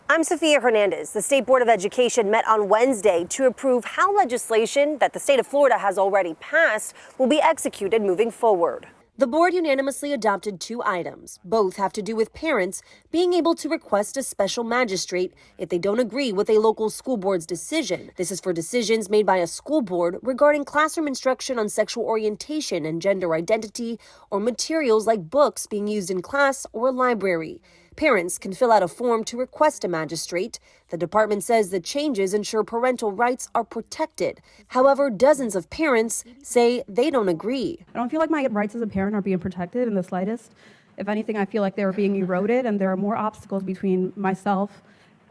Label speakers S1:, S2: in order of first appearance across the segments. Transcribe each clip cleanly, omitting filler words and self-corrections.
S1: I'm Sophia Hernandez. The State Board of Education met on Wednesday to approve how legislation that the state of Florida has already passed will be executed moving forward. The board unanimously adopted two items. Both have to do with parents being able to request a special magistrate if they don't agree with a local school board's decision. This is for decisions made by a school board regarding classroom instruction on sexual orientation and gender identity, or materials like books being used in class or a library. Parents can fill out a form to request a magistrate. The department says the changes ensure parental rights are protected. However, dozens of parents say they don't agree.
S2: I don't feel like my rights as a parent are being protected in the slightest. If anything, I feel like they're being eroded and there are more obstacles between myself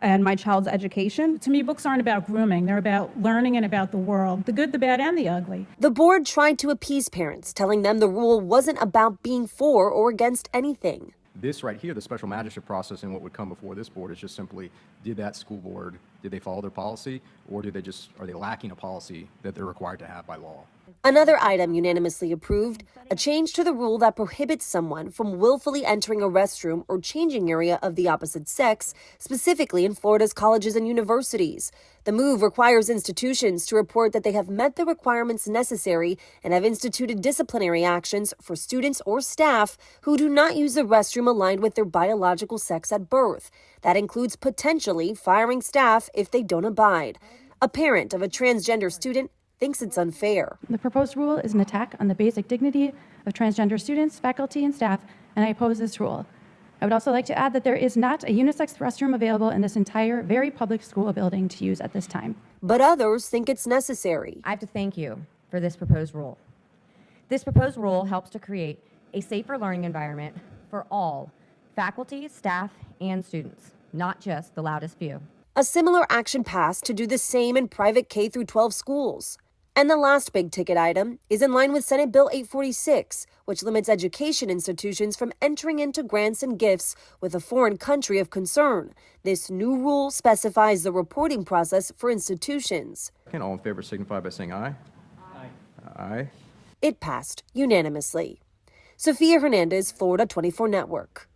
S2: and my child's education.
S3: To me, books aren't about grooming. They're about learning and about the world, the good, the bad, and the ugly.
S1: The board tried to appease parents, telling them the rule wasn't about being for or against anything.
S4: This right here, the special magistrate process and what would come before this board is just simply, did that school board, did they follow their policy, or are they lacking a policy that they're required to have by law?
S1: Another item unanimously approved, a change to the rule that prohibits someone from willfully entering a restroom or changing area of the opposite sex, specifically in Florida's colleges and universities. The move requires institutions to report that they have met the requirements necessary and have instituted disciplinary actions for students or staff who do not use the restroom aligned with their biological sex at birth. That includes potentially firing staff if they don't abide. A parent of a transgender student thinks it's unfair.
S5: The proposed rule is an attack on the basic dignity of transgender students, faculty, and staff, and I oppose this rule. I would also like to add that there is not a unisex restroom available in this entire very public school building to use at this time.
S1: But others think it's necessary.
S6: I have to thank you for this proposed rule. This proposed rule helps to create a safer learning environment for all faculty, staff, and students, not just the loudest few.
S1: A similar action passed to do the same in private K-12 schools. And the last big ticket item is in line with Senate Bill 846, which limits education institutions from entering into grants and gifts with a foreign country of concern. This new rule specifies the reporting process for institutions.
S4: All in favor signify by saying aye. Aye. Aye.
S1: It passed unanimously. Sophia Hernandez, Florida 24 Network.